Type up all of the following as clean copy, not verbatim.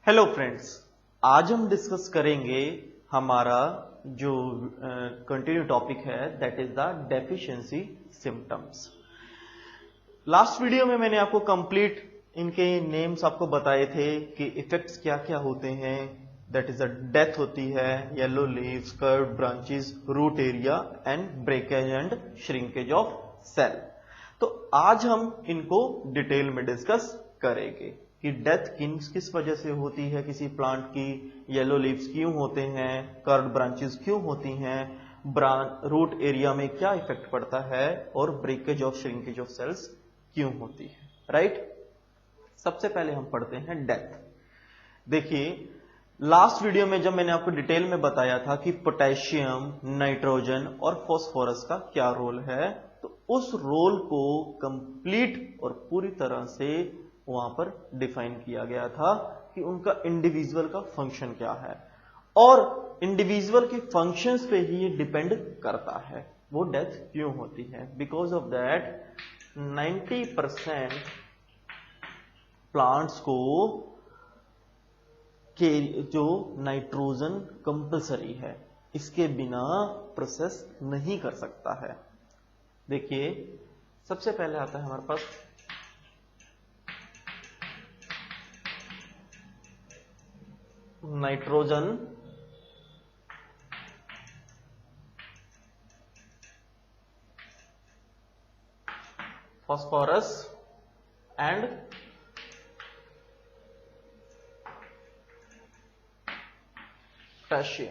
Hello friends, आज हम discuss करेंगे हमारा जो कंटिन्यू टॉपिक है that is the deficiency symptoms. Last video में मैंने आपको कंप्लीट इनके नेम्स आपको बताए थे कि इफेक्ट्स क्या क्या होते हैं। दैट इज द डेथ होती है, yellow leaves, curved branches, root area and breakage and shrinkage of cell. तो आज हम इनको डिटेल में डिस्कस करेंगे कि डेथ किस वजह से होती है किसी प्लांट की, येलो लीव्स क्यों होते हैं, कर्व्ड ब्रांचेस क्यों होती हैं, रूट एरिया में क्या इफेक्ट पड़ता है और breakage of shrinkage of cells क्यों होती है। राइट, सबसे पहले हम पढ़ते हैं डेथ। देखिए, लास्ट वीडियो में जब मैंने आपको डिटेल में बताया था कि पोटेशियम, नाइट्रोजन और फास्फोरस का क्या रोल है, तो उस रोल को कंप्लीट और पूरी तरह से वहां पर डिफाइन किया गया था कि उनका इंडिविजुअल का फंक्शन क्या है और इंडिविजुअल के फंक्शंस पे ही ये डिपेंड करता है वो डेथ क्यों होती है। बिकॉज ऑफ दैट 90% प्लांट्स को के जो नाइट्रोजन कंपल्सरी है, इसके बिना प्रोसेस नहीं कर सकता है। देखिए, सबसे पहले आता है हमारे पास नाइट्रोजन, फास्फोरस एंड पोटेशियम।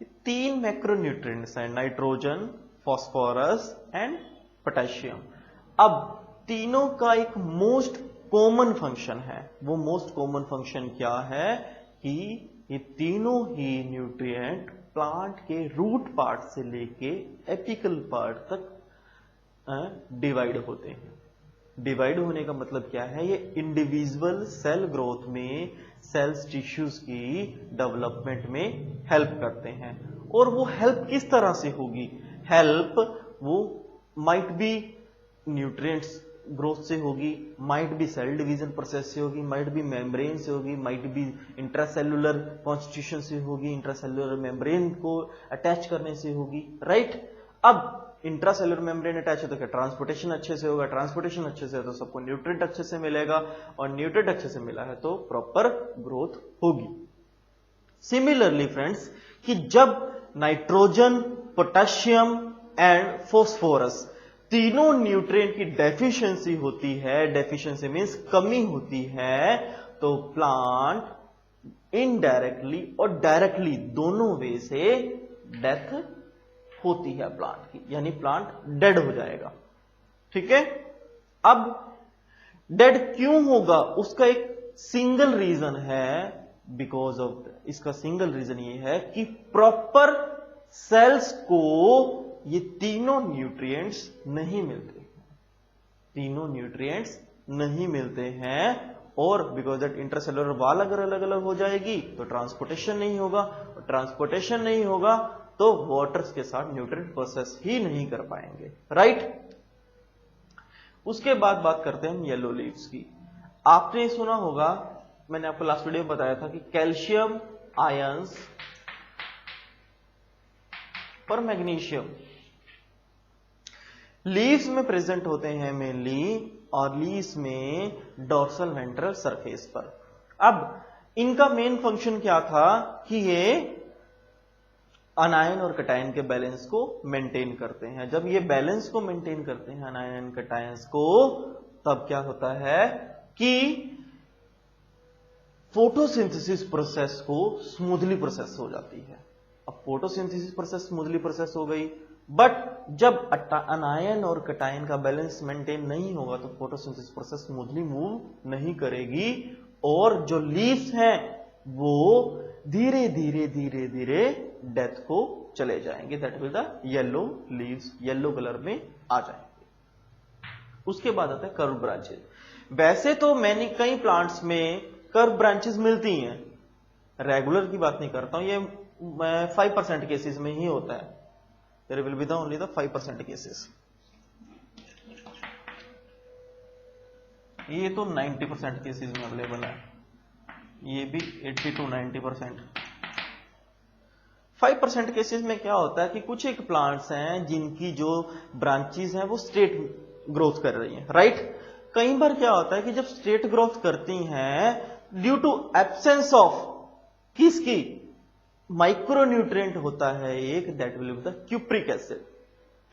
ये तीन मैक्रोन्यूट्रिएंट्स हैं, नाइट्रोजन, फास्फोरस एंड पोटेशियम। अब तीनों का एक मोस्ट कॉमन फंक्शन है। वो मोस्ट कॉमन फंक्शन क्या है कि ये तीनों ही न्यूट्रिएंट प्लांट के रूट पार्ट से लेके एपिकल पार्ट तक डिवाइड होते हैं। डिवाइड होने का मतलब क्या है, ये इंडिविजुअल सेल ग्रोथ में, सेल्स टिश्यूज की डेवलपमेंट में हेल्प करते हैं। और वो हेल्प किस तरह से होगी? हेल्प वो माइट बी न्यूट्रिएंट्स ग्रोथ से होगी, might be cell division process से होगी, माइट बी मेम्ब्रेन से होगी, माइट बी इंट्रासेल्युलर कॉन्स्टिट्यूशन से होगी, इंट्रासेल्युलर मेम्ब्रेन को अटैच करने से होगी। राइट, अब इंट्रासेल्युलर मेम्ब्रेन अटैच है तो क्या ट्रांसपोर्टेशन अच्छे से होगा, ट्रांसपोर्टेशन अच्छे से है तो सबको न्यूट्रिएंट अच्छे से मिलेगा, और न्यूट्रिएंट अच्छे से मिला है तो प्रॉपर ग्रोथ होगी। सिमिलरली फ्रेंड्स, कि जब नाइट्रोजन, पोटेशियम एंड फास्फोरस तीनों न्यूट्रिएंट की डेफिशिएंसी होती है, डेफिशिएंसी मींस कमी होती है, तो प्लांट इनडायरेक्टली और डायरेक्टली दोनों वे से डेथ होती है प्लांट की, यानी प्लांट डेड हो जाएगा। ठीक है, अब डेड क्यों होगा उसका एक सिंगल रीजन है। बिकॉज ऑफ इसका सिंगल रीजन ये है कि प्रॉपर सेल्स को ये तीनों न्यूट्रिएंट्स नहीं मिलते, तीनों न्यूट्रिएंट्स नहीं मिलते हैं। और बिकॉज दैट इंटरसेलुलर वॉल अगर अलग अलग हो जाएगी तो ट्रांसपोर्टेशन नहीं होगा, और ट्रांसपोर्टेशन नहीं होगा तो वाटर्स के साथ न्यूट्रिएंट प्रोसेस ही नहीं कर पाएंगे। राइट, उसके बाद बात करते हैं हम येलो लीव्स की। आपने सुना होगा, मैंने आपको लास्ट वीडियो में बताया था कि कैल्शियम आयंस और मैग्नीशियम लीव्स में प्रेजेंट होते हैं मेनली, और लीव्स में डॉर्सल वेंट्रल सरफेस पर। अब इनका मेन फंक्शन क्या था कि ये अनायन और कटायन के बैलेंस को मेंटेन करते हैं। जब ये बैलेंस को मेंटेन करते हैं अनायन कटायंस को, तब क्या होता है कि फोटोसिंथेसिस प्रोसेस को स्मूथली प्रोसेस हो जाती है। अब फोटोसिंथेसिस प्रोसेस स्मूथली प्रोसेस हो गई, बट जब अनायन और कटायन का बैलेंस मेंटेन नहीं होगा तो फोटोसिंथेसिस प्रोसेस स्मूथली मूव नहीं करेगी, और जो लीव्स हैं वो धीरे धीरे धीरे धीरे डेथ को चले जाएंगे। That will the yellow leaves, yellow colour में आ जाएंगे। उसके बाद आता है कर्व ब्रांचेस। वैसे तो कई प्लांट्स में कर्व ब्रांचेस मिलती हैं, रेगुलर की बात नहीं करता हूं, ये 5% केसेस में ही होता है। There will be the only the 5% cases. ये तो 90% केसेस में अवेलेबल है। ये भी 80 to 90%। 5% केसेस में क्या होता है कि कुछ एक प्लांट्स हैं जिनकी जो ब्रांचेस हैं वो स्ट्रेट ग्रोथ कर रही हैं, राइट। कई बार क्या होता है कि जब स्ट्रेट ग्रोथ करती हैं ड्यू टू एब्सेंस ऑफ किसकी, माइक्रोन्यूट्रिएंट होता है एक, that will be the cupric acid,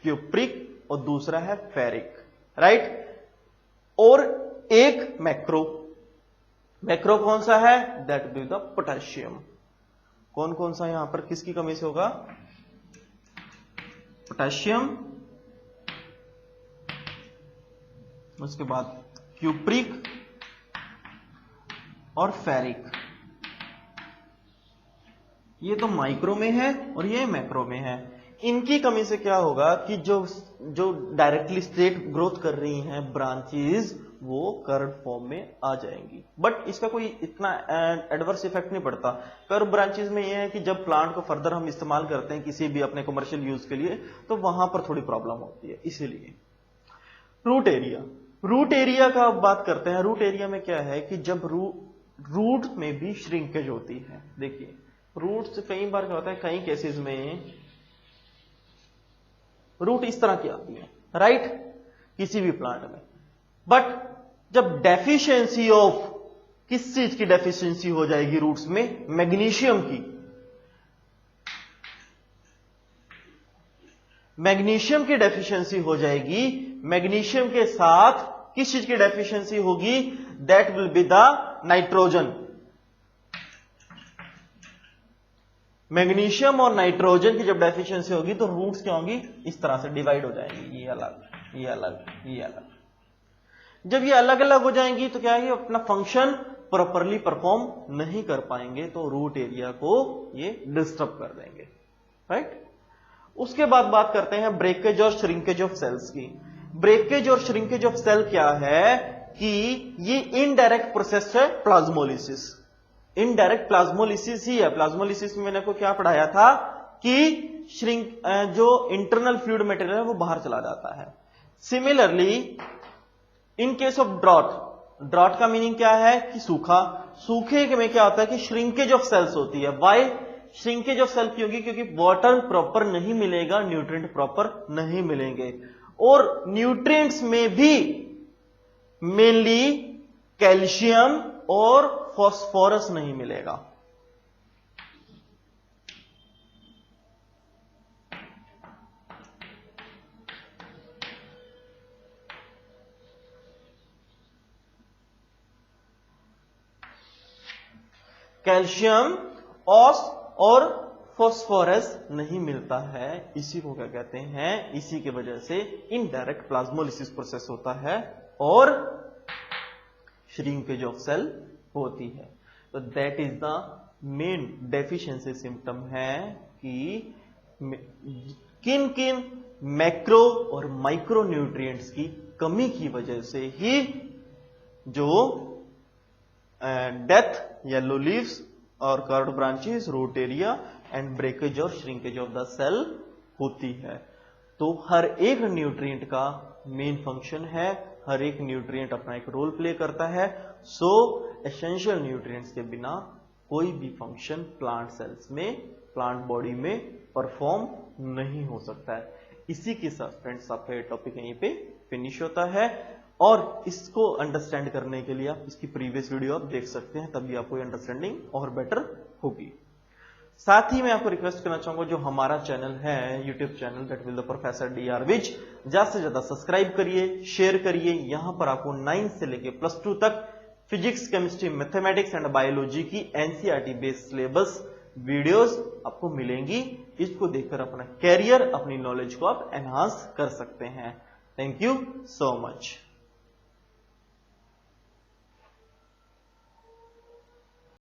cupric, और दूसरा है फेरिक, राइट। और एक मैक्रो कौन सा है, that will be the potassium. कौन कौन सा यहां पर किसकी कमी से होगा, पोटेशियम, उसके बाद क्यूप्रिक और फेरिक। ये तो माइक्रो में है और ये मैक्रो में है। इनकी कमी से क्या होगा कि जो डायरेक्टली स्ट्रेट ग्रोथ कर रही हैं ब्रांचेस वो कर्व फॉर्म में आ जाएंगी, बट इसका कोई इतना एडवर्स इफेक्ट नहीं पड़ता। कर्व ब्रांचेस में ये है कि जब प्लांट को फर्दर हम इस्तेमाल करते हैं किसी भी अपने कमर्शियल यूज के लिए तो वहां पर थोड़ी प्रॉब्लम होती है, इसीलिए। रूट एरिया का अब बात करते हैं। रूट एरिया में क्या है कि जब रूट में भी श्रिंकेज होती है। देखिए रूट से कई बार क्या होता है, कई केसेस में रूट इस तरह की आती है, राइट, किसी भी प्लांट में। बट जब डेफिशिएंसी ऑफ किस चीज की डेफिशिएंसी हो जाएगी रूट्स में, मैग्नीशियम की, मैग्नीशियम की डेफिशिएंसी हो जाएगी। मैग्नीशियम के साथ किस चीज की डेफिशिएंसी होगी, that will be the nitrogen. Magnesium और नाइट्रोजन की जब डेफिशिएंसी होगी तो रूट्स क्या होंगी, इस तरह से डिवाइड हो जाएंगी, ये अलग, ये अलग, ये अलग। जब ये अलग अलग हो जाएंगी तो क्या है, अपना फंक्शन प्रॉपरली परफॉर्म नहीं कर पाएंगे, तो रूट एरिया को ये डिस्टर्ब कर देंगे, राइट। उसके बाद बात करते हैं ब्रेकेज और श्रिंकेज ऑफ सेल्स की। ब्रेकेज और श्रिंकेज ऑफ सेल क्या है कि ये इनडायरेक्ट प्रोसेस है प्लाज्मोलिसिस। इनडायरेक्ट प्लाज्मोलिसिस ही है। प्लाज्मोलिसिस में मैंने आपको क्या पढ़ाया था कि जो इंटरनल फ्लूइड मटेरियल है वो बाहर चला जाता है। Similarly in case of drought का मीनिंग क्या है कि सूखा। सूखे में क्या होता है कि श्रिंकेज ऑफ सेल्स होती है। वाई श्रिंकेज ऑफ सेल की होगी, क्योंकि वाटर प्रॉपर नहीं मिलेगा, न्यूट्रिएंट प्रॉपर नहीं मिलेंगे। और न्यूट्रिएंट्स में भी मेनली कैल्शियम और फास्फोरस नहीं मिलेगा। कैल्शियम और फास्फोरस नहीं मिलता है, इसी को क्या कहते हैं, इसी की वजह से इनडायरेक्ट प्लाज्मोलिसिस प्रोसेस होता है और श्रिंकेज ऑफ सेल होती है। तो that is the main deficiency symptom है कि किन किन मैक्रो और माइक्रो न्यूट्रिएंट्स की कमी की वजह से ही जो डेथ, येलो लीव्स और curved branches, root area and breakage और श्रिंकेज ऑफ द सेल होती है। तो हर एक न्यूट्रिएंट का मेन फंक्शन है, हर एक न्यूट्रिएंट अपना एक रोल प्ले करता है। सो एसेंशियल न्यूट्रिएंट्स के बिना कोई भी फंक्शन प्लांट सेल्स में, प्लांट बॉडी में परफॉर्म नहीं हो सकता है। इसी के साथ फ्रेंड्स आपका ये टॉपिक यहीं पे फिनिश होता है, और इसको अंडरस्टैंड करने के लिए आप इसकी प्रीवियस वीडियो आप देख सकते हैं, तभी आपको अंडरस्टैंडिंग और बेटर होगी। साथ ही मैं आपको रिक्वेस्ट करना चाहूंगा, जो हमारा चैनल है YouTube channel that will the professor DR Vij, ज्यादा से ज्यादा सब्सक्राइब करिए, शेयर करिए। यहां पर आपको 9 से लेके +2 तक physics, chemistry, mathematics and biology की NCERT बेस्ड सिलेबस वीडियोस आपको मिलेंगी। इसको देखकर अपना कैरियर, अपनी नॉलेज को आप एनहांस कर सकते हैं। Thank you so much.